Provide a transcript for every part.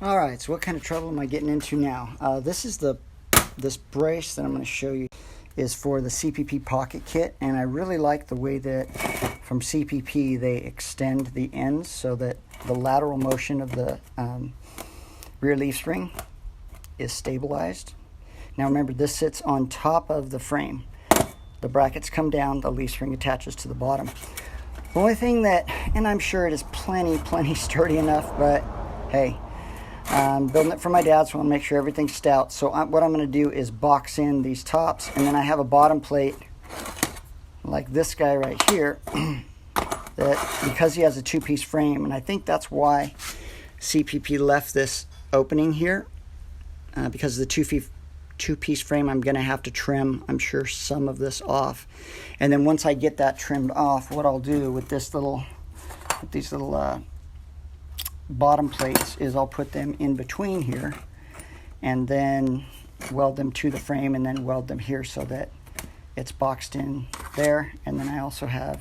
All right, so what kind of trouble am I getting into now? This brace that I'm going to show you is for the CPP pocket kit, and I really like the way that from CPP they extend the ends so that the lateral motion of the rear leaf spring is stabilized. Now remember, this sits on top of the frame. The brackets come down, the leaf spring attaches to the bottom. The only thing that, and I'm sure it is plenty sturdy enough, but hey, I'm building it for my dad, so I want to make sure everything's stout. So what I'm going to do is box in these tops, and then I have a bottom plate like this guy right here that, because he has a two-piece frame, and I think that's why CPP left this opening here, because of the two-piece frame. I'm going to have to trim, I'm sure, some of this off. And then once I get that trimmed off, what I'll do with these little bottom plates is I'll put them in between here and then weld them to the frame and then weld them here so that it's boxed in there. And then I also have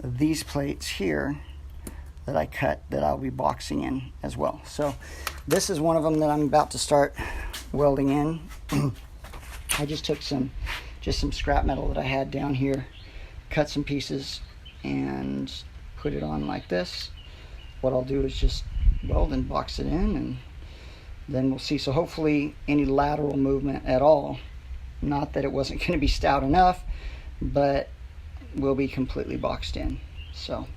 these plates here that I cut that I'll be boxing in as well. So this is one of them that I'm about to start welding in. I just took some scrap metal that I had down here, cut some pieces and put it on like this. What I'll do is just weld and box it in, and then we'll see. So hopefully any lateral movement at all, not that it wasn't going to be stout enough, but will be completely boxed in. So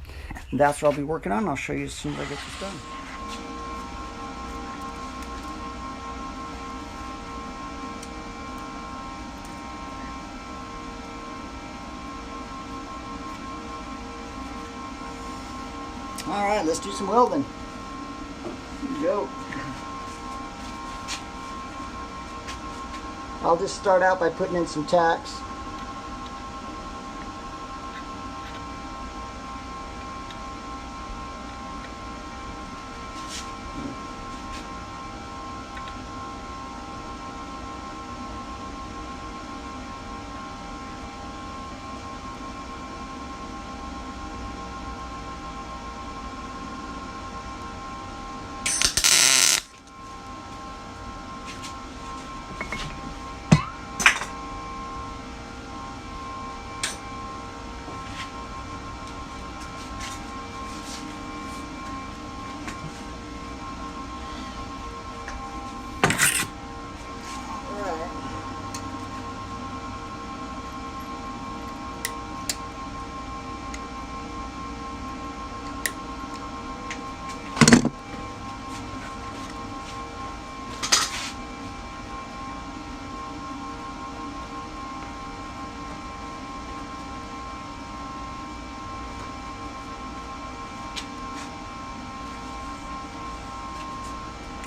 that's what I'll be working on. I'll show you as soon as I get this done. All right, let's do some welding. Here we go. I'll just start out by putting in some tacks.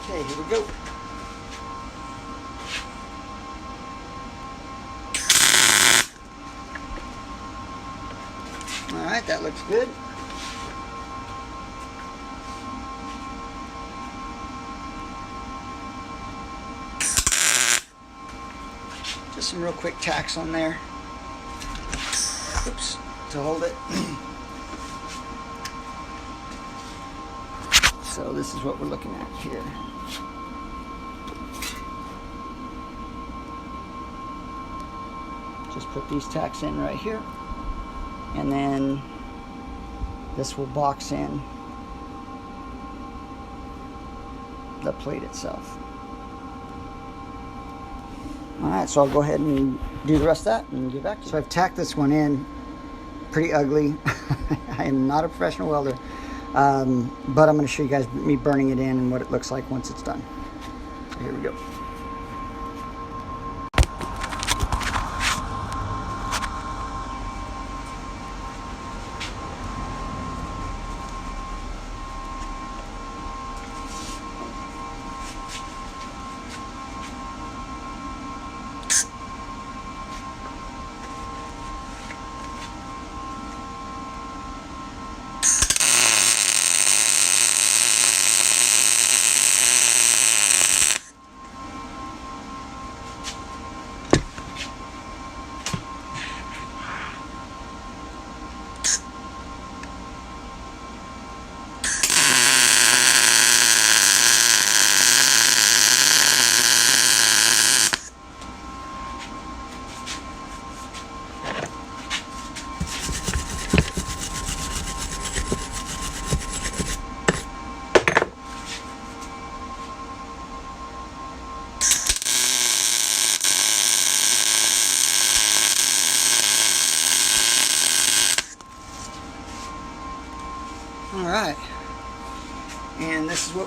Okay, here we go. All right, that looks good. Just some real quick tacks on there. Oops, to hold it. So this is what we're looking at here. Just put these tacks in right here, and then this will box in the plate itself. All right, so I'll go ahead and do the rest of that and get back to you. So I've tacked this one in, pretty ugly. I am not a professional welder. But I'm going to show you guys me burning it in and what it looks like once it's done. So here we go.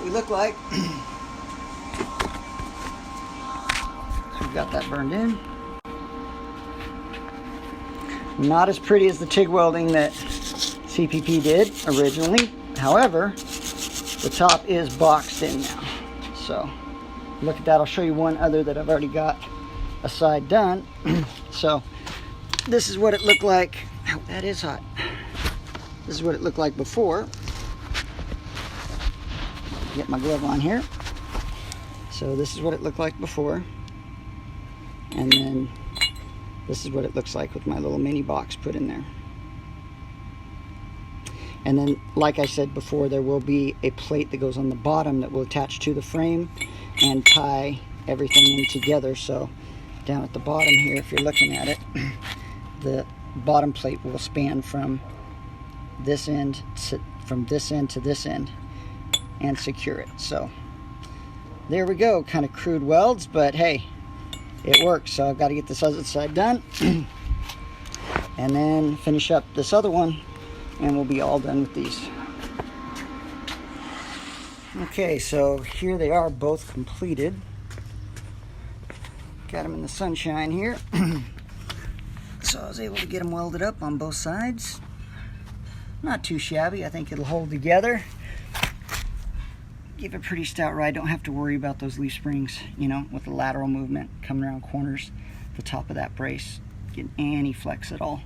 we look like. So we've got that burned in. Not as pretty as the TIG welding that CPP did originally. However, the top is boxed in now. So look at that. I'll show you one other that I've already got a side done. So this is what it looked like. Ow, that is hot. This is what it looked like before. Get my glove on here. So this is what it looked like before. And then this is what it looks like with my little mini box put in there. And then, like I said before, there will be a plate that goes on the bottom that will attach to the frame and tie everything in together. So down at the bottom here, if you're looking at it, the bottom plate will span from this end to this end and secure it. So there we go. Kind of crude welds, but hey, it works. So I've got to get this other side done and then finish up this other one, and we'll be all done with these. Okay, so here they are, both completed. Got them in the sunshine here. So I was able to get them welded up on both sides. Not too shabby. I think it'll hold together. Give a pretty stout ride. Don't have to worry about those leaf springs, you know, with the lateral movement coming around corners. The top of that brace, getting any flex at all.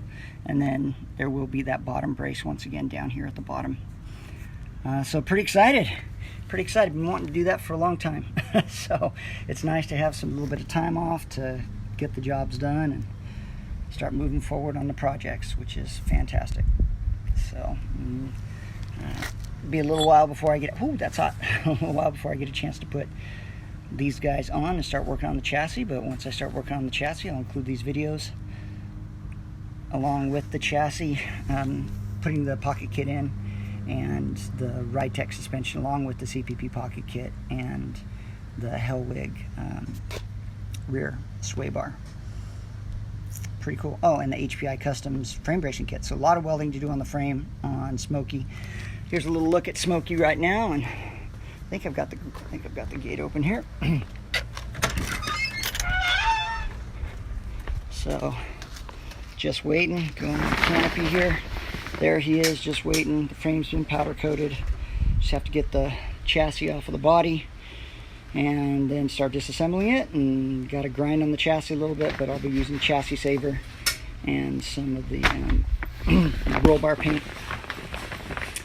And then there will be that bottom brace once again down here at the bottom. So pretty excited. Pretty excited. Been wanting to do that for a long time. So it's nice to have some little bit of time off to get the jobs done and start moving forward on the projects, which is fantastic. So be a little while before I get, ooh, that's hot. A little while before I get a chance to put these guys on and start working on the chassis. But once I start working on the chassis, I'll include these videos along with the chassis, putting the pocket kit in and the Ride-Tech suspension along with the CPP pocket kit and the Hellwig rear sway bar. Pretty cool. Oh, and the HPI Customs frame bracing kit. So a lot of welding to do on the frame on Smokey. Here's a little look at Smokey right now, and I think I've got the gate open here. So just waiting, going on the canopy here. There he is, just waiting. The frame's been powder coated. Just have to get the chassis off of the body and then start disassembling it, and got to grind on the chassis a little bit, but I'll be using chassis saver and some of the roll bar paint,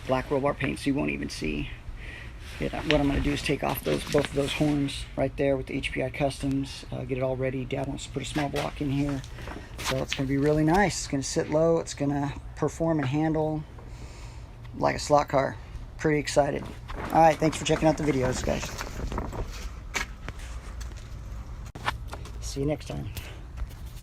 black roll bar paint, so you won't even see it. What I'm going to do is take off both of those horns right there with the HPI Customs, get it all ready. Dad wants to put a small block in here, so it's going to be really nice. It's going to sit low, it's going to perform and handle like a slot car. Pretty excited. All right, thanks for checking out the videos, guys. See you next time.